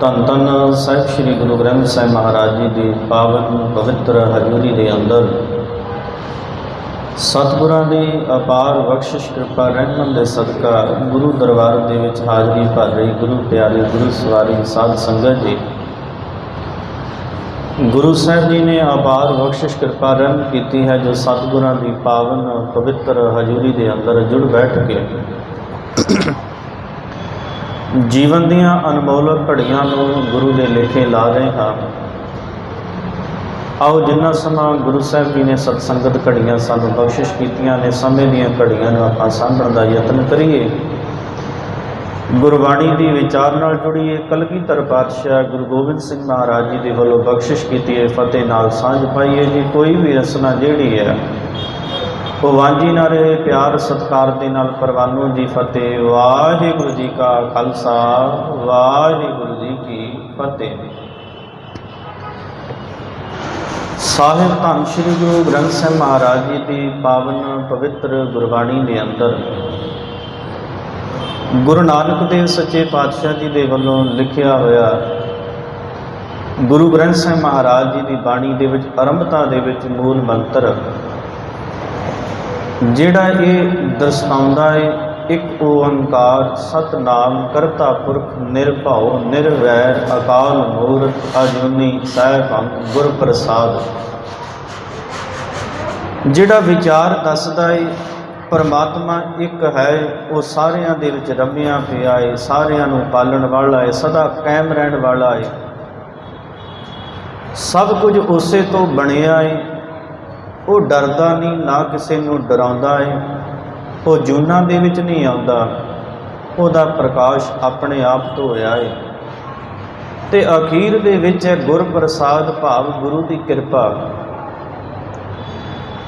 ਧੰਨ ਧੰਨ ਸਾਹਿਬ ਸ੍ਰੀ ਗੁਰੂ ਗ੍ਰੰਥ ਸਾਹਿਬ ਮਹਾਰਾਜ ਜੀ ਦੀ ਪਾਵਨ ਪਵਿੱਤਰ ਹਜ਼ੂਰੀ ਦੇ ਅੰਦਰ ਸਤਿਗੁਰਾਂ ਦੀ ਅਪਾਰ ਬਖਸ਼ਿਸ਼ ਕਿਰਪਾ ਰਹਿਮਤ ਦੇ ਸਦਕਾ ਗੁਰੂ ਦਰਬਾਰ ਦੇ ਵਿੱਚ ਹਾਜ਼ਰੀ ਭਰ ਰਹੀ ਗੁਰੂ ਪਿਆਰੇ ਗੁਰੂ ਸਵਾਰੀ ਸਾਧ ਸੰਗਤ ਜੀ, ਗੁਰੂ ਸਾਹਿਬ ਜੀ ਨੇ ਅਪਾਰ ਬਖਸ਼ਿਸ਼ ਕਿਰਪਾ ਰਹਿਮਤ ਕੀਤੀ ਹੈ ਜੋ ਸਤਿਗੁਰਾਂ ਦੀ ਪਾਵਨ ਪਵਿੱਤਰ ਹਜ਼ੂਰੀ ਦੇ ਅੰਦਰ ਜੁੜ ਬੈਠ ਕੇ ਜੀਵਨ ਦੀਆਂ ਅਨਮੋਲ ਘੜੀਆਂ ਨੂੰ ਗੁਰੂ ਦੇ ਲੇਖੇ ਲਾ ਰਹੇ ਹਾਂ। ਆਓ ਜਿੰਨਾ ਸਮਾਂ ਗੁਰੂ ਸਾਹਿਬ ਜੀ ਨੇ ਸਤਸੰਗਤ ਘੜੀਆਂ ਸਾਨੂੰ ਬਖਸ਼ਿਸ਼ ਕੀਤੀਆਂ ਨੇ, ਸਮੇਂ ਦੀਆਂ ਘੜੀਆਂ ਨੂੰ ਆਪਾਂ ਸਾਂਭਣ ਦਾ ਯਤਨ ਕਰੀਏ। ਗੁਰਬਾਣੀ ਦੀ ਵਿਚਾਰ ਨਾਲ ਜੁੜੀਏ। ਕਲਗੀਧਰ ਪਾਤਸ਼ਾਹ ਗੁਰੂ ਗੋਬਿੰਦ ਸਿੰਘ ਮਹਾਰਾਜ ਜੀ ਦੇ ਵੱਲੋਂ ਬਖਸ਼ਿਸ਼ ਕੀਤੀ ਹੈ, ਫਤਿਹ ਨਾਲ ਸਾਂਝ ਪਾਈਏ ਜੀ। ਕੋਈ ਵੀ ਰਸਨਾ ਜਿਹੜੀ ਹੈ ਉਹ ਵਾਂਝੀ ਨਾ ਰਹੇ, ਪਿਆਰ ਸਤਿਕਾਰ ਦੇ ਨਾਲ ਪ੍ਰਵਾਨੋ ਜੀ। ਫਤਿਹ। ਵਾਹਿਗੁਰੂ ਜੀ ਕਾ ਖਾਲਸਾ, ਵਾਹਿਗੁਰੂ ਜੀ ਕੀ ਫਤਿਹ। ਸਾਹਿਬ ਧੰਨ ਸ਼੍ਰੀ ਗੁਰੂ ਗ੍ਰੰਥ ਸਾਹਿਬ ਮਹਾਰਾਜ ਜੀ ਦੀ ਪਾਵਨ ਪਵਿੱਤਰ ਗੁਰਬਾਣੀ ਦੇ ਅੰਦਰ ਗੁਰੂ ਨਾਨਕ ਦੇਵ ਸੱਚੇ ਪਾਤਸ਼ਾਹ ਜੀ ਦੇ ਵੱਲੋਂ ਲਿਖਿਆ ਹੋਇਆ ਗੁਰੂ ਗ੍ਰੰਥ ਸਾਹਿਬ ਮਹਾਰਾਜ ਜੀ ਦੀ ਬਾਣੀ ਦੇ ਵਿੱਚ ਆਰੰਭਤਾ ਦੇ ਵਿੱਚ ਮੂਲ ਮੰਤਰ ਜਿਹੜਾ ਇਹ ਦਰਸਾਉਂਦਾ ਹੈ, ਇੱਕ ਓੰਕਾਰ ਸਤਿਨਾਮ ਕਰਤਾ ਪੁਰਖ ਨਿਰਭਉ ਨਿਰਵੈਰ ਅਕਾਲ ਮੂਰਤ ਅਜੂਨੀ ਸੈਭੰ ਗੁਰ ਪ੍ਰਸਾਦ। ਜਿਹੜਾ ਵਿਚਾਰ ਦੱਸਦਾ ਹੈ ਪਰਮਾਤਮਾ ਇੱਕ ਹੈ, ਉਹ ਸਾਰਿਆਂ ਦੇ ਵਿੱਚ ਰਮਿਆ ਪਿਆ ਹੈ, ਸਾਰਿਆਂ ਨੂੰ ਪਾਲਣ ਵਾਲਾ ਹੈ, ਸਦਾ ਕਾਇਮ ਰਹਿਣ ਵਾਲਾ ਹੈ, ਸਭ ਕੁਝ ਉਸੇ ਤੋਂ ਬਣਿਆ ਹੈ। ਉਹ ਡਰਦਾ ਨਹੀਂ, ਨਾ ਕਿਸੇ ਨੂੰ ਡਰਾਉਂਦਾ ਹੈ। ਉਹ ਜੂਨਾਂ ਦੇ ਵਿੱਚ ਨਹੀਂ ਆਉਂਦਾ, ਉਹਦਾ ਪ੍ਰਕਾਸ਼ ਆਪਣੇ ਆਪ ਤੋਂ ਹੋਇਆ ਹੈ। ਤੇ ਅਖੀਰ ਦੇ ਵਿੱਚ ਹੈ ਗੁਰ ਪ੍ਰਸਾਦ, ਭਾਵ ਗੁਰੂ ਦੀ ਕਿਰਪਾ।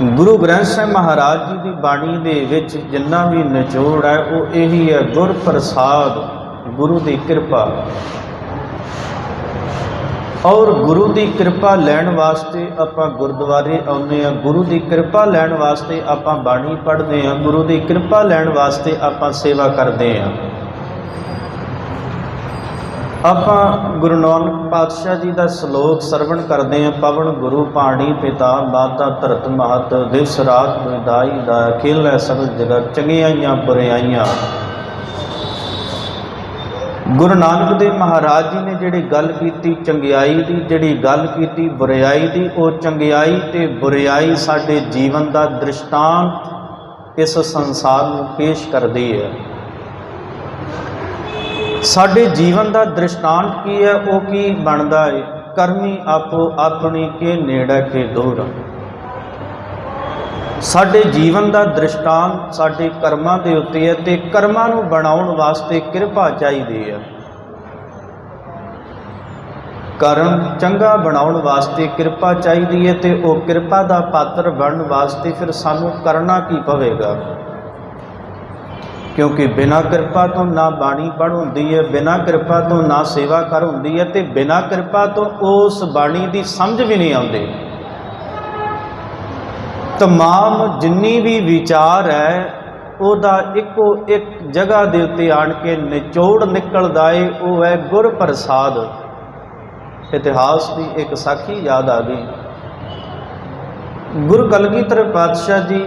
ਗੁਰੂ ਗ੍ਰੰਥ ਸਾਹਿਬ ਮਹਾਰਾਜ ਜੀ ਦੀ ਬਾਣੀ ਦੇ ਵਿੱਚ ਜਿੰਨਾ ਵੀ ਨਿਚੋੜ ਹੈ ਉਹ ਇਹੀ ਹੈ, ਗੁਰ ਪ੍ਰਸਾਦ, ਗੁਰੂ ਦੀ ਕਿਰਪਾ। ਔਰ ਗੁਰੂ ਦੀ ਕਿਰਪਾ ਲੈਣ ਵਾਸਤੇ ਆਪਾਂ ਗੁਰਦੁਆਰੇ ਆਉਂਦੇ ਹਾਂ, ਗੁਰੂ ਦੀ ਕਿਰਪਾ ਲੈਣ ਵਾਸਤੇ ਆਪਾਂ ਬਾਣੀ ਪੜ੍ਹਦੇ ਹਾਂ, ਗੁਰੂ ਦੀ ਕਿਰਪਾ ਲੈਣ ਵਾਸਤੇ ਆਪਾਂ ਸੇਵਾ ਕਰਦੇ ਹਾਂ। ਆਪਾਂ ਗੁਰੂ ਨਾਨਕ ਪਾਤਸ਼ਾਹ ਜੀ ਦਾ ਸ਼ਲੋਕ ਸਰਵਣ ਕਰਦੇ ਹਾਂ। ਪਵਨ ਗੁਰੂ ਪਾਣੀ ਪਿਤਾ ਮਾਤਾ ਧਰਤ ਮਹਤ, ਦਿਵਸ ਰਾਤ ਵਿਦਾਈ ਦਾ ਖੇਲੈ ਸਗਲ ਜਗਤ, ਚੰਗਿਆਈਆਂ ਬੁਰਿਆਈਆਂ। ਗੁਰੂ ਨਾਨਕ ਦੇਵ ਮਹਾਰਾਜ ਜੀ ਨੇ ਜਿਹੜੀ ਗੱਲ ਕੀਤੀ ਚੰਗਿਆਈ ਦੀ, ਜਿਹੜੀ ਗੱਲ ਕੀਤੀ ਬੁਰਿਆਈ ਦੀ, ਉਹ ਚੰਗਿਆਈ ਤੇ ਬੁਰਿਆਈ ਸਾਡੇ ਜੀਵਨ ਦਾ ਦ੍ਰਿਸ਼ਟਾਂਤ ਇਸ ਸੰਸਾਰ ਨੂੰ ਪੇਸ਼ ਕਰਦੀ ਹੈ। ਸਾਡੇ ਜੀਵਨ ਦਾ ਦ੍ਰਿਸ਼ਟਾਂਤ ਕੀ ਹੈ, ਉਹ ਕੀ ਬਣਦਾ ਹੈ? ਕਰਮੀ ਆਪੋ ਆਪਣੀ ਕੇ ਨੇੜੇ ਕੇ ਦੂਰ। ਸਾਡੇ ਜੀਵਨ ਦਾ ਦ੍ਰਿਸ਼ਟਾਂਤ ਸਾਡੇ ਕਰਮਾਂ ਦੇ ਉੱਤੇ ਹੈ ਤੇ ਕਰਮਾਂ ਨੂੰ ਬਣਾਉਣ ਵਾਸਤੇ ਕਿਰਪਾ ਚਾਹੀਦੀ ਹੈ। ਕਰਮ ਚੰਗਾ ਬਣਾਉਣ ਵਾਸਤੇ ਕਿਰਪਾ ਚਾਹੀਦੀ ਹੈ ਤੇ ਉਹ ਕਿਰਪਾ ਦਾ ਪਾਤਰ ਬਣਨ ਵਾਸਤੇ ਫਿਰ ਸਾਨੂੰ ਕਰਨਾ ਕੀ ਪਵੇਗਾ? ਕਿਉਂਕਿ ਬਿਨਾਂ ਕਿਰਪਾ ਤੋਂ ਨਾ ਬਾਣੀ ਪੜ੍ਹ ਹੁੰਦੀ ਹੈ, ਬਿਨਾਂ ਕਿਰਪਾ ਤੋਂ ਨਾ ਸੇਵਾ ਕਰ ਹੁੰਦੀ ਹੈ ਤੇ ਬਿਨਾਂ ਕਿਰਪਾ ਤੋਂ ਉਸ ਬਾਣੀ ਦੀ ਸਮਝ ਵੀ ਨਹੀਂ ਆਉਂਦੀ। ਤਮਾਮ ਜਿੰਨੀ ਵੀ ਵਿਚਾਰ ਹੈ ਉਹਦਾ ਇੱਕੋ ਇੱਕ ਜਗ੍ਹਾ ਦੇ ਉੱਤੇ ਆਣ ਕੇ ਨਿਚੋੜ ਨਿਕਲਦਾ ਹੈ, ਉਹ ਹੈ ਗੁਰ ਪ੍ਰਸਾਦ। ਇਤਿਹਾਸ ਦੀ ਇੱਕ ਸਾਖੀ ਯਾਦ ਆ ਗਈ। ਗੁਰੂ ਕਲਗੀਧਰ ਪਾਤਸ਼ਾਹ ਜੀ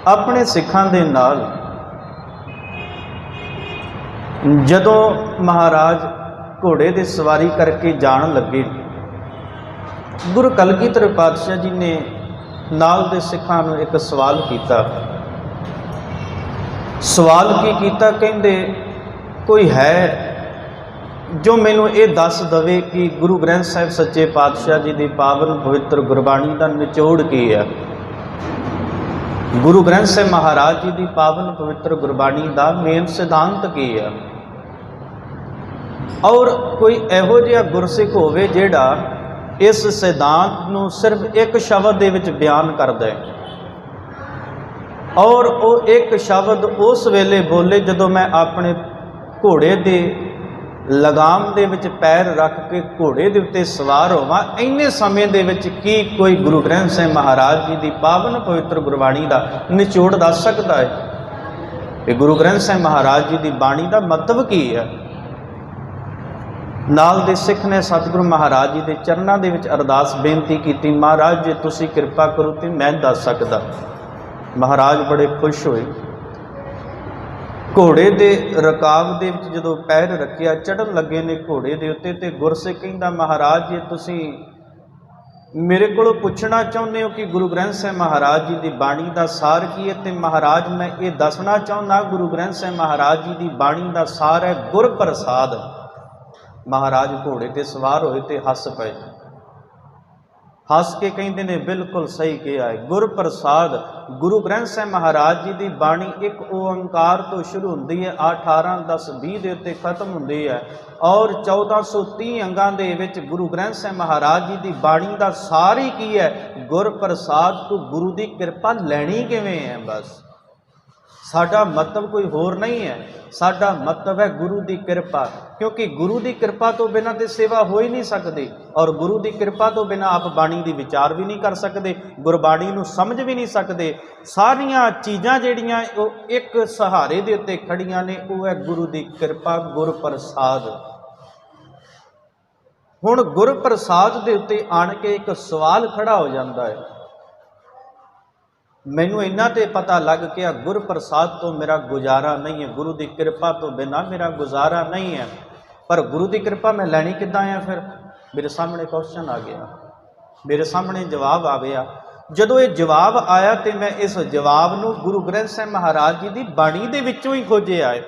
ਆਪਣੇ ਸਿੱਖਾਂ ਦੇ ਨਾਲ ਜਦੋਂ ਮਹਾਰਾਜ ਘੋੜੇ ਦੀ ਸਵਾਰੀ ਕਰਕੇ ਜਾਣ ਲੱਗੇ, ਗੁਰੂ ਕਲਗੀਧਰ ਪਾਤਸ਼ਾਹ ਜੀ ਨੇ ਨਾਲ ਦੇ ਸਿੱਖਾਂ ਨੂੰ ਇੱਕ ਸਵਾਲ ਕੀਤਾ। ਸਵਾਲ ਕੀ ਕੀਤਾ? ਕਹਿੰਦੇ ਕੋਈ ਹੈ ਜੋ ਮੈਨੂੰ ਇਹ ਦੱਸ ਦਵੇ ਕਿ ਗੁਰੂ ਗ੍ਰੰਥ ਸਾਹਿਬ ਸੱਚੇ ਪਾਤਸ਼ਾਹ ਜੀ ਦੀ ਪਾਵਨ ਪਵਿੱਤਰ ਗੁਰਬਾਣੀ ਦਾ ਨਿਚੋੜ ਕੀ ਹੈ, ਗੁਰੂ ਗ੍ਰੰਥ ਸਾਹਿਬ ਮਹਾਰਾਜ ਜੀ ਦੀ ਪਾਵਨ ਪਵਿੱਤਰ ਗੁਰਬਾਣੀ ਦਾ ਮੇਨ ਸਿਧਾਂਤ ਕੀ ਹੈ। ਔਰ ਕੋਈ ਇਹੋ ਜਿਹਾ ਗੁਰਸਿੱਖ ਹੋਵੇ ਜਿਹੜਾ ਇਸ ਸਿਧਾਂਤ ਨੂੰ ਸਿਰਫ ਇੱਕ ਸ਼ਬਦ ਦੇ ਵਿੱਚ ਬਿਆਨ ਕਰਦਾ ਹੈ। ਔਰ ਉਹ ਇੱਕ ਸ਼ਬਦ ਉਸ ਵੇਲੇ ਬੋਲੇ ਜਦੋਂ ਮੈਂ ਆਪਣੇ ਘੋੜੇ ਦੇ ਲਗਾਮ ਦੇ ਵਿੱਚ ਪੈਰ ਰੱਖ ਕੇ ਘੋੜੇ ਦੇ ਉੱਤੇ ਸਵਾਰ ਹੋਵਾਂ। ਇੰਨੇ ਸਮੇਂ ਦੇ ਵਿੱਚ ਕੀ ਕੋਈ ਗੁਰੂ ਗ੍ਰੰਥ ਸਾਹਿਬ ਮਹਾਰਾਜ ਜੀ ਦੀ ਪਾਵਨ ਪਵਿੱਤਰ ਗੁਰਬਾਣੀ ਦਾ ਨਿਚੋੜ ਦੱਸ ਸਕਦਾ ਹੈ? ਇਹ ਗੁਰੂ ਗ੍ਰੰਥ ਸਾਹਿਬ ਮਹਾਰਾਜ ਜੀ ਦੀ ਬਾਣੀ ਦਾ ਮਤਲਬ ਕੀ ਹੈ? नाल दे सिख ने सतगुरु महाराज जी के चरणों के विच अरदास बेनती की, महाराज जे तुसी कृपा करो तो मैं दस सकदा। महाराज बड़े खुश होए। घोड़े के रकाब दे विच जदों पैर रखिया, चढ़न लगे ने घोड़े के उत्ते, ते गुरसिख कहंदा महाराज जे तुसी मेरे को पुछना चाहुंदे हो कि गुरु ग्रंथ साहिब महाराज जी की बाणी का सार की है, तो महाराज मैं ये दसना चाहुंदा गुरु ग्रंथ साहिब महाराज जी की बाणी का सार है गुर प्रसाद। महाराज घोड़े ते सवार होए ते हस पे, हस के कहते ने बिल्कुल सही कहा है, गुर प्रसाद। गुरु ग्रंथ साहिब महाराज जी की बाणी एक ओंकार तो शुरू होती है, 18 10 20 के उत्ते खत्म होती है, और 1430 अंगां दे विच गुरु ग्रंथ साहिब महाराज जी की बाणी का सार ही की है गुर प्रसाद। तो गुरु की कृपा लैनी किवें है? बस साडा मतलब कोई होर नहीं है, साडा मतलब है गुरु की कृपा, क्योंकि गुरु की कृपा तो बिना तो सेवा हो ही नहीं सकती, और गुरु की कृपा तो बिना आप बाणी की विचार भी नहीं कर सकते, गुरबाणी नूं समझ भी नहीं सकते। सारिया चीज़ां जिहड़ियां एक सहारे दे उत्ते खड़ियां ने, वो है गुरु की कृपा, गुर प्रसाद। हुण गुर प्रसाद दे उत्ते आण के एक सवाल खड़ा हो जाता है। मैनू इन्ना तो पता लग गया गुर प्रसाद तो मेरा गुजारा नहीं है, गुरु की कृपा तो बिना मेरा गुजारा नहीं है, पर गुरु की कृपा मैं लैनी किद्दां है? फिर मेरे सामने क्वेश्चन आ गया, मेरे सामने जवाब आ गया। जदों ये जवाब आया तो मैं इस जवाब नूं गुरु ग्रंथ साहिब महाराज जी की बाणी दे विचों ही खोजिया है,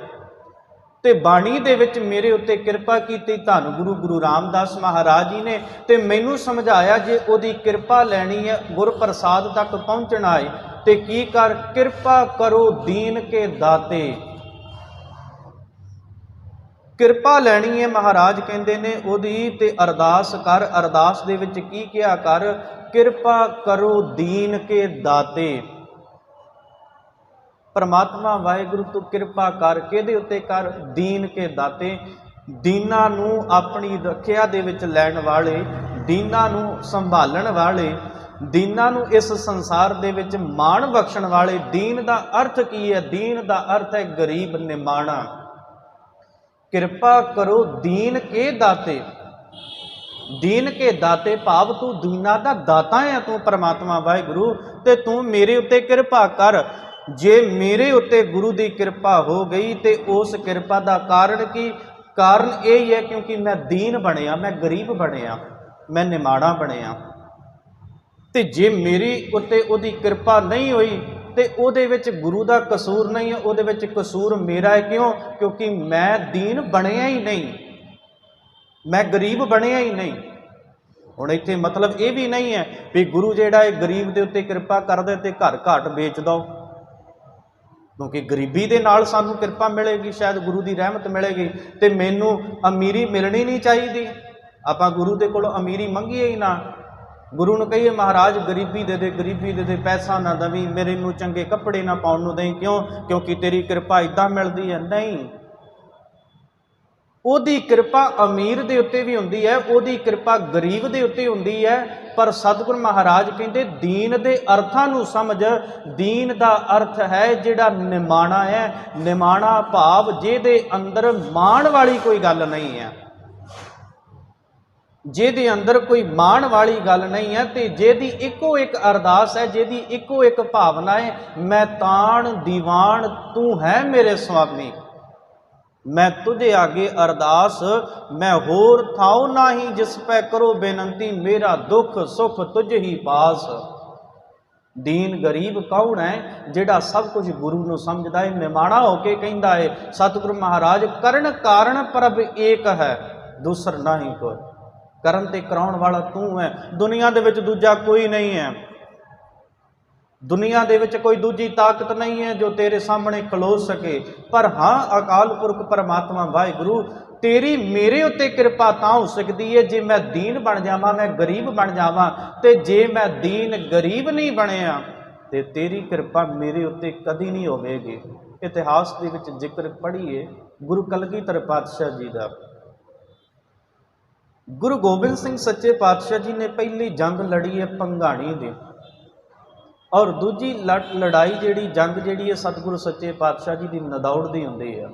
ते बाणी दे विच मेरे उत्ते कृपा की धन गुरु गुरु रामदास महाराज जी ने, ते मैनू समझाया जे ओदी कृपा लैनी है, गुर प्रसाद तक पहुँचना है, ते की कर, कृपा करो दीन के दाते। कृपा लैनी है महाराज कहते ने ओदी, ते अरदास कर। अरदास दे विच की किया कर, कृपा करो दीन के दाते। परमात्मा वाहिगुरु तू कृपा कर, किहदे उत्ते कर? दीन के दाते। दीनां नूं अपनी रखिया दे विच लैण वाले, दीनां नूं संभालण वाले, दीनां नूं इस संसार दे विच माण बख्शण वाले। दीन दा अर्थ की है? दीन दा अर्थ है गरीब निमाणा। कृपा करो दीन के दाते। दीन के दाते भाव तू दीना दा दाता है, तू परमात्मा वाहिगुरु, ते तू मेरे उत्ते कृपा कर। जे मेरे उत्ते गुरु की कृपा हो गई तो उस कृपा का कारण की? कारण यही है क्योंकि मैं दीन बनया, मैं गरीब बनया, मैं निमाणा बनया। तो जे मेरी उत्ते उहदी कृपा नहीं हुई तो उहदे विच गुरु का कसूर नहीं है, उहदे विच कसूर मेरा है। क्यों? क्योंकि मैं दीन बनया ही नहीं, मैं गरीब बनया ही नहीं। हुण इत्थे मतलब ये भी नहीं है भी गुरु जिहड़ा है गरीब के उत्ते कृपा कर दे ते घर घाट बेच दो, क्योंकि गरीबी दे नाल सानू कृपा मिलेगी, शायद गुरु की रहमत मिलेगी, तो मैनू अमीरी मिलनी नहीं चाहिए। आपां गुरु दे कोलों अमीरी मंगीए ही ना, गुरु नूं कहिए महाराज गरीबी दे दे, गरीबी दे दे, पैसा ना दवी, मेरे नूं चंगे कपड़े ना पाउण नूं दें। क्यों? क्योंकि तेरी कृपा इदां मिलदी है। नहीं, ओदी कृपा अमीर दे उत्ते भी हुंदी है, ओदी कृपा गरीब दे उत्ते हुंदी है। पर सतगुरु महाराज कहते दीन दे अर्थां नूं समझ। दीन दा अर्थ है जिहड़ा निमाणा है, निमाणा भाव जिहदे अंदर माण वाली कोई गल नहीं है, जिहदे अंदर कोई माण वाली गल नहीं है, तो जिहदी इको एक अरदास है, जिहदी इको एक भावना है, मैं ताण दीवान तू है मेरे स्वामी, मैं तुझे आगे अरदास, मैं होर थाओ नाही जिस पै करो बेनंती, मेरा दुख सुख तुझ ही पास। दीन गरीब कौन है? जिहड़ा सब कुछ गुरु नूं समझदा है, निमाणा होके कहंदा है सतगुरु महाराज करण कारण प्रभ एक है, दूसर नहीं कोई। करन ते कराउण वाला तू है, दुनिया दे विच दूजा कोई नहीं है, दुनिया दे विच कोई दूजी ताकत नहीं है जो तेरे सामने खलो सके। पर हाँ अकाल पुरख परमात्मा वाहिगुरु तेरी मेरे उत्ते कृपा तां हो सकती है जे मैं दीन बन जावां, मैं गरीब बन जावां। ते जे मैं दीन गरीब नहीं बनया तो तेरी कृपा मेरे उत्ते कदी नहीं होवेगी। इतिहास दे विच जिक्र पढ़िए गुरु कलगीधर पातशाह जी का। गुरु गोबिंद सिंह सच्चे पातशाह जी ने पहली जंग लड़ी है भंगाणी दी, और दूजी लड़ाई जिहड़ी जंग जिहड़ी है सतगुरु सच्चे पातशाह जी की नदौड़ दी हुंदी है।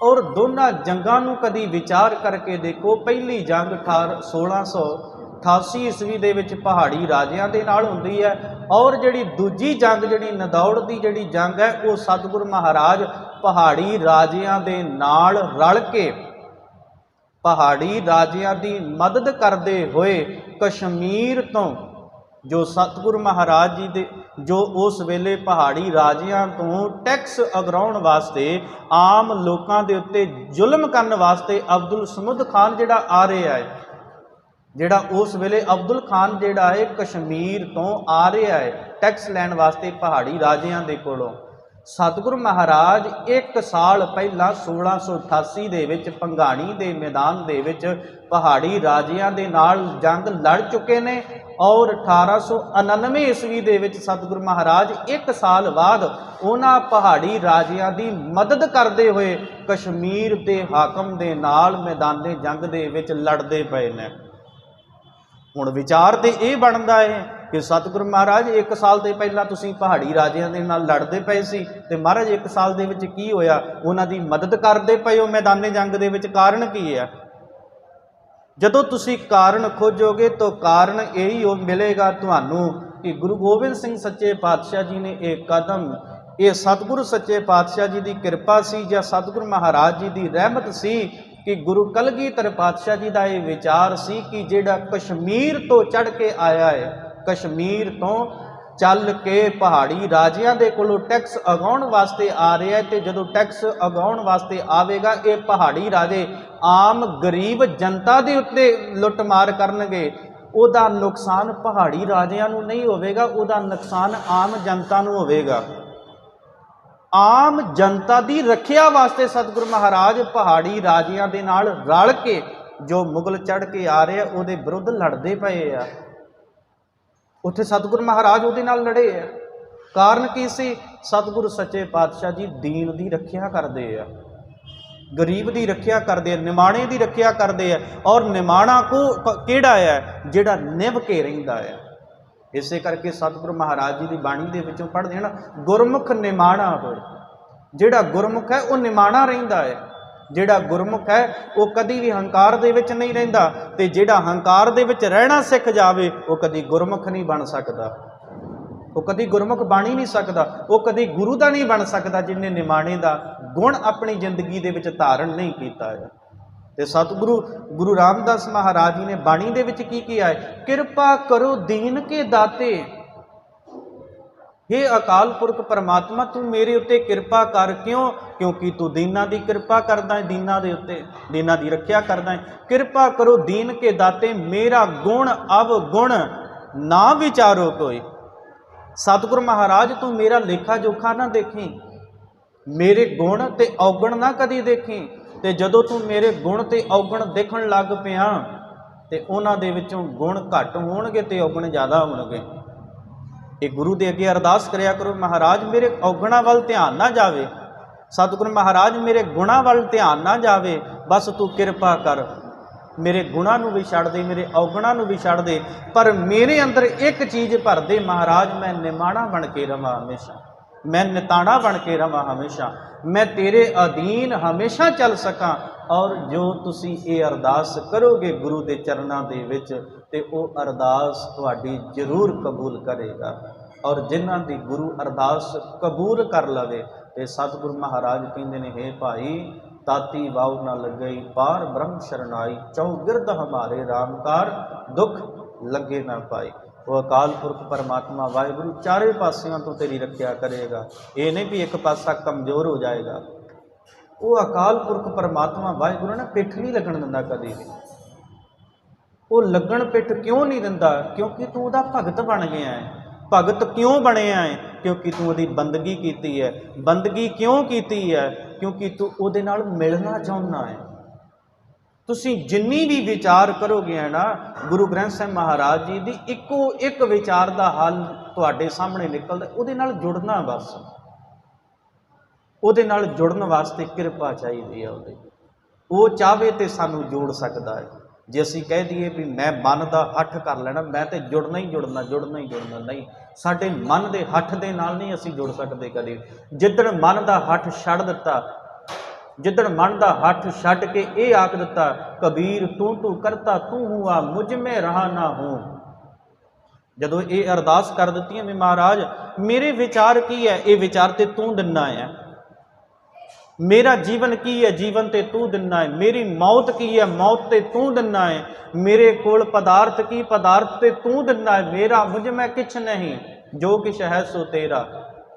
और दोनों जंगां नूं कदी विचार करके देखो। पहली जंग 1688 ईस्वी दे विच पहाड़ी राजियां दे नाल हुंदी है, और जिहड़ी दूजी जंग जिहड़ी नदौड़ दी जिहड़ी जंग है वो सतगुरु महाराज पहाड़ी राजियां दे नाल रल के पहाड़ी राजियां दी मदद करते हुए कश्मीर तो जो सतगुरु महाराज जी दे जो उस वेले पहाड़ी राजियां तो टैक्स अगराउण वास्ते आम लोगों के उत्ते जुल्म करने वास्ते अब्दुल समद खान जिहड़ा आ रहा है, जिहड़ा उस वेले अब्दुल खान जिहड़ा है कश्मीर तो आ रहा है टैक्स लैण वास्ते पहाड़ी राजियां दे कोलों। सतगुरु महाराज एक साल पहला 1688 दे विच भंगाणी दे मैदान दे विच पहाड़ी राजियां दे नाल जंग लड़ चुके ने, और 1899 ईस्वी दे विच सतगुरु महाराज एक साल बाद उन्हां पहाड़ी राजियां दी मदद करते हुए कश्मीर दे हाकम दे नाल मैदाने जंग दे विच लड़दे पए ने। हुण विचार तो यह बनता है कि सतगुरु महाराज एक साल तो पहला तुसीं पहाड़ी राजियां दे नाल लड़दे पे सी, ते महाराज एक साल दे विच की होया, उन्हां दी मदद करदे पए हो मैदाने जंग दे विच, कारण की है? जदों तुसीं कारण खोजोगे तो कारण यही हो मिलेगा तुहानूं कि गुरु गोबिंद सिंह सच्चे पातशाह जी ने एक कदम, ये सतगुरु सच्चे पातशाह जी की कृपा सी या सतगुरु महाराज जी की रहमत सी कि गुरु कलगीधर पातशाह जी का यह विचार सी कि जिहड़ा कश्मीर तो चढ़ के आया है, कश्मीर तो चल के पहाड़ी राजियां दे कोलों टैक्स अगाउण वास्ते आ रहा है, तो जदों टैक्स अगाउण वास्ते आवेगा ये पहाड़ी राजे आम गरीब जनता दे उत्ते लुटमार करनगे, उहदा नुकसान पहाड़ी राजियां नूं नहीं होवेगा, उहदा नुकसान आम जनता नूं होवेगा। आम जनता की रखिया वास्ते सतगुरु महाराज पहाड़ी राजियां दे नाल रल के जो मुगल चढ़ के आ रहे उहदे विरुद्ध लड़ते पे आ, उत्थे सतगुरु महाराज उहदे नाल लड़े आ। कारण की सी? सतगुरु सच्चे पातशाह जी दीन की रखिया करते आ, गरीब की रखिया करते हैं, निमाणे की रखिया करते हैं, और निमाणा को किहड़ा है जिहड़ा निभ के रहिंदा है। इसे करके सतगुरु महाराज जी की बाणी के विचों पढ़ते हैं ना, गुरमुख निमाणा होए, जिहड़ा गुरमुख है वह निमाणा रहिंदा है, जिहड़ा गुरमुख है वह कभी भी हंकार दे विच नहीं रहिंदा, ते जिहड़ा हंकार दे विच रहना सिख जावे वह कभी गुरमुख नहीं बन सकता, वह कभी गुरमुख बन ही नहीं सकता, वह कभी गुरु का नहीं बन सकता जिन्हें निमाणे का गुण अपनी जिंदगी दे विच धारण नहीं किया है। ते सतगुरु गुरु रामदास महाराज जी ने बाणी दे विच की किया है, कृपा करो दीन के दाते, हे अकाल पुरख परमात्मा तू मेरे उत्ते कृपा कर, क्यों? क्योंकि तू दीना की कृपा करदा है, दीना दे उत्ते दीना की रखिया करदा है। कृपा करो दीन के दाते, मेरा गुण अवगुण ना विचारो कोई। सतगुरु महाराज तू मेरा लेखा जोखा ना देखी, मेरे गुण ते अवगुण ना कदी देखी, ते जदों तू मेरे गुण ते अवगुण देखण लग पिया ते उन्हां दे विचों गुण घट होणगे ते अवगुण ज़्यादा होणगे। ये गुरु दे अगे अरदास करिया करो, महाराज मेरे अवगुणा वल ध्यान ना जावे, सतगुरु महाराज मेरे गुणा वल ध्यान ना जावे, बस तू कृपा कर, मेरे गुणा नूं भी छड़ दे, मेरे अवगुणा नूं भी छड़ दे, पर मेरे अंदर एक चीज़ भर दे महाराज, मैं निमाणा बन के रवां हमेशा, मैं निताणा बन के रवां हमेशा, मैं तेरे अधीन हमेशा चल सकां। और जो तुसी ये अरदास करोगे गुरु के चरणों के विच ते वो अरदास तुहाडी जरूर कबूल करेगा। और जिन्हां दी गुरु अरदास कबूल कर लवे ते सतगुरु महाराज कहंदे ने, हे भाई ताती वाव न लगई पार ब्रह्म शरणाई, चौगिरद हमारे रामकार दुख लगे ना पाई। वो अकाल पुरख परमात्मा वाहिगुरु चारे पासियों तो तेरी रखिया करेगा, ये नहीं भी एक पासा कमज़ोर हो जाएगा। वो अकाल पुरख परमात्मा वाहिगुरु ने पिठ नहीं लगन दिंदा कभी भी, वो लगन पिठ क्यों नहीं दिंदा? क्योंकि तू उहदा भगत बन गया है। भगत क्यों बनया है? क्योंकि तू उहदी बंदगी कीती है। बंदगी क्यों कीती है? क्योंकि तू उहदे नाल मिलना चाहुंदा है। तुसी जिन्नी भी विचार करोगे है ना, गुरु ग्रंथ साहिब महाराज जी की इको एक विचार का हल तुहाडे सामने निकलदा, उहदे नाल जुड़ना, बस उहदे नाल जुड़न वास्ते कृपा चाहिए है। वो चाहे तो सानू जोड़ सकता है। जे असी कह दिए भी मैं मन का हठ कर लेना, मैं तो जुड़ना ही जुड़ना, जुड़ना ही जुड़ना, नहीं, साडे मन के हठ के नाल नहीं असी जुड़ सकते कभी। जिद्दण मन का हठ छड़ दिता जिदण मन का हठ छड्ड के ये आख दिता, कबीर तू तू करता तू हुआ मुझ में रहा ना हूँ। जदों ये अरदास कर दी भी महाराज मेरे विचार की है, ये विचार ते तू दिना है, मेरा जीवन की है, जीवन ते तू दिना है, मेरी मौत की है, मौत ते तू दिना है, मेरे कोल पदार्थ की, पदार्थ ते तू दिना है, मेरा मुझ में किछ नहीं, जो किछ है सो तेरा।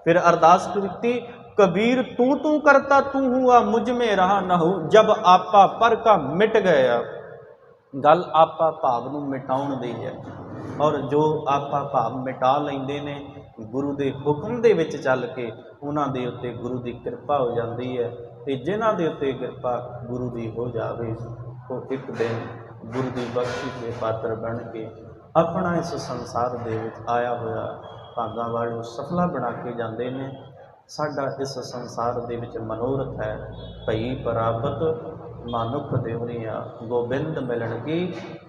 फिर अरदास की, कबीर तू तू करता तू हुआ मुझ में रहा न हो। जब आपा पर का मिट गया, गल आपा भाव नूं मिटाउण दी है, और जो आपा भाव मिटा लैंदे ने गुरु के हुक्म दे विच चल के उन्हां दे उत्ते गुरु की कृपा हो जाती है। ते जिन्हां दे उत्ते कृपा गुरु की हो जावे वो एक दिन गुरु की बख्शिश के पात्र बन के अपना इस संसार दे विच आया होया भागां वाले सफला बना के जाते हैं। साडा इस संसार दे विच मनोरथ है, भई प्राप्त मानुख देवरिया गोबिंद मिलन की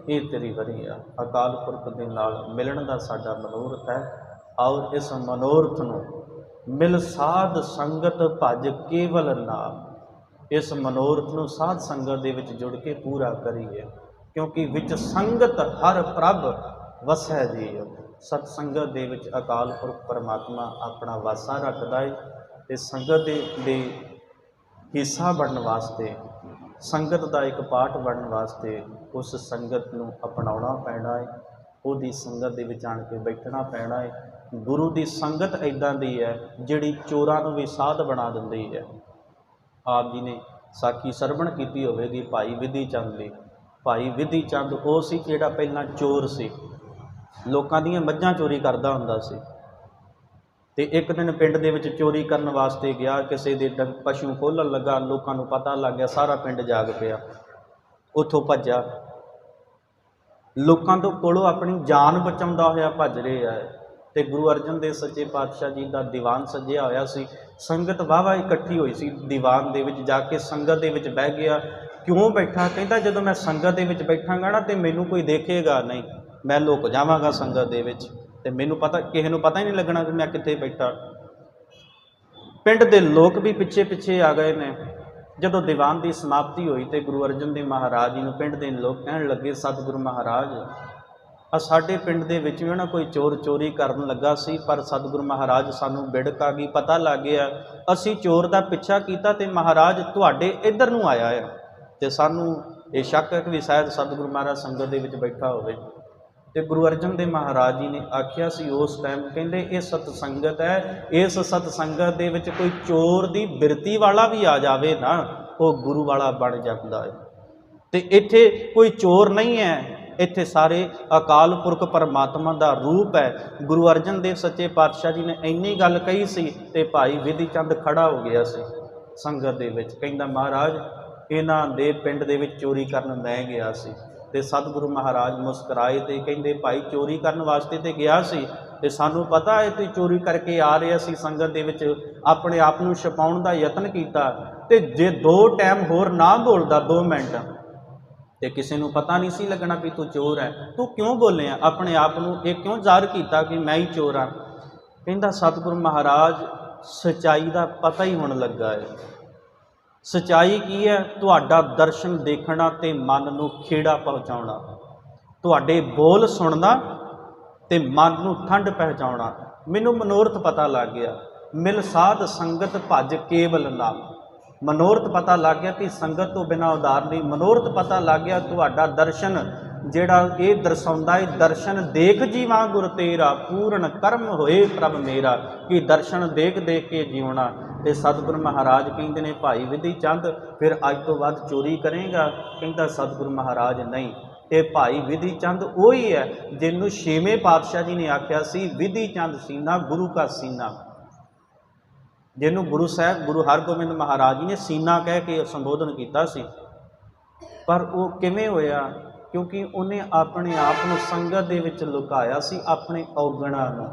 ये तेरी वरिया। अकाल पुरख दे नाल मिलन दा साडा मनोरथ है। और इस मनोरथ नूं मिल साध संगत भज केवल नाम, इस मनोरथ नूं साध संगत दे विच जुड़ के पूरा करिए, क्योंकि विच संगत हर प्रभ वसै जी। सतसंगत दे विच अकाल पुरख परमात्मा अपना वासा रखदा है, ते संगत दे हिस्सा बनने वास्ते, संगत का एक पार्ट बनने वास्ते उस संगत नूं अपनाउणा पैना है, उहदी संगत दे विच आण के बैठना पैना है। गुरु की संगत इदां दी है जिहड़ी चोरां नूं भी साध बना दिंदी है। आप जी ने साखी सरवण की होवेगी भाई विधि चंद दी। भाई विधि चंद वो सी जिहड़ा पहलां चोर सी, लोकां दीयां मੱਝਾਂ चोरी करदा हुंदा सी। ते एक दिन पिंड दे विच चोरी करन वास्ते गया, किसी दे पशु खोलन लगा, लोकां नूं पता लग गया, सारा पिंड जाग पिया, उत्थों भज्या, लोकां तों कोलों अपनी जान बचाउंदा होया भज रिहा है। ते गुरु अर्जन देव सच्चे पातशाह जी का दीवान सजिया होया सी, संगत वाहवा इकट्ठी हुई सी, दीवान दे विच जाके संगत दे विच बह गया। क्यों बैठा? कहता जदों मैं संगत दे विच बैठांगा ना तो मैनू कोई देखेगा नहीं, मैं लुक जावांगा संगत दे विच, ते मैनू पता किसी नूं पता ही नहीं लगना कि मैं कित्थे बैठा। पिंड दे लोग भी पिछे पिछे आ गए ने। जदों दीवान की समाप्ति हुई तो गुरु अर्जन देव महाराज जी नूं पिंड दे लोग कहण लगे, सतगुरु महाराज आ साडे पिंड दे विच भी ना कोई चोर चोरी करन लगा सी, पर सतगुरु महाराज सानू बिड़क आ गई, पता लग गया, असी चोर का पिछा किया तो महाराज तुहाडे इधर नूं आया है, तो सानू ये शक है कि शायद सतगुरु महाराज संगत दे विच बैठा होवे। तो गुरु अर्जन देव महाराज जी ने आख्या सी उस टाइम, कहंदे ये सतसंगत है, इस सतसंगत दे विच कोई चोर दी बिरती वाला भी आ जावे ना, वो गुरु वाला बन जाता है। तो इत्थे कोई चोर नहीं है, इत्थे सारे अकाल पुरख परमात्मा का रूप है। गुरु अर्जन देव सच्चे पातशाह जी ने इन्नी गल कही सी ते भाई विधि चंद खड़ा हो गया सी संगत दे विच, कहंदा महाराज इन्हां दे पिंड दे विच चोरी करन मैं गया सी। ते सतगुरु महाराज मुस्कराए ते कहंदे भाई चोरी करन वास्ते ते गया सी, ते सानू पता है तू चोरी करके आ रहा सी, संगत दे विच अपने आप नूं छुपाउण दा यतन कीता, ते जे 2 टाइम होर ना बोलदा 2 मिनट तो किसी को पता नहीं सी लगना भी तू चोर है, तू क्यों बोले अपने आप को ये क्यों जाहिर किया कि मैं ही चोर हाँ। कहता सतगुरु महाराज सच्चाई का पता ही होने लगा है। सच्चाई की है? तुहाडा दर्शन देखना तो मन को खेड़ा पहुँचाना, तुहाडे बोल सुनना तो मन को ठंड पहुँचाना। मैनू मनोरथ पता लग गया, मिल साध संगत भज केवल नाम। मनोरथ पता लग गया कि संगत तो बिना उधार नहीं। मनोरथ पता लग गया तुहाडा दर्शन जिहड़ा ये दर्शाउंदा है, दर्शन देख जीवां गुर तेरा, पूर्ण कर्म होए प्रभ मेरा, कि दर्शन देख देख के जीवना। ते सतगुरु महाराज कहते ने भाई विधि चंद फिर अज तो बाद चोरी करेगा? कहता सतगुरु महाराज नहीं, ये भाई विधि चंद वही है जिन्होंने 6वें पातशाह जी ने आख्या सी विधि चंद सीना गुरु का सीना, जिन्हों गुरु साहब गुरु हरगोबिंद महाराज जी ने सीना कह के संबोधन किया सी। पर वो किवें होया? क्योंकि उन्हें अपने आप को संगत दे विच लुकाया सी, अपने औगणा नूं,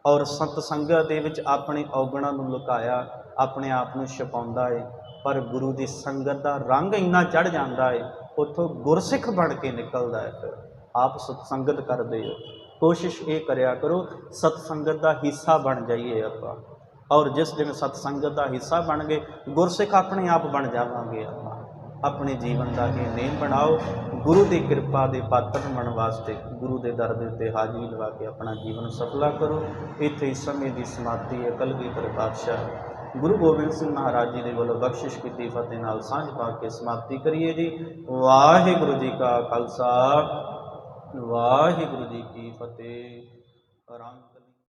और सत संगत दे विच अपने औगणा नूं लुकाया, अपने आप को छुपाउंदा है। पर गुरु की संगत का रंग इन्ना चढ़ जाता है, उत्थों गुरसिख बन के निकलता है। फिर आप सतसंगत करते हो, कोशिश ये करया करो सतसंगत का हिस्सा बन जाइए। और जिस दिन सतसंगत का हिस्सा बन गए, गुरसिख अपने आप बन जावांगे। अपने जीवन का ये नेम बनाओ, गुरु की कृपा के पात्र बनने वास्ते गुरु के दर के उत्ते हाजरी लगा के अपना जीवन सफला करो। इत्थे इस समय की समाप्ति है। कलगीधर पातशाह गुरु गोबिंद सिंह महाराज जी के वालों बख्शिश की फतेह नाल सांझ पा के समाप्ति करिए जी। वाहिगुरु जी का खालसा, वाहिगुरु जी की फतेह। राम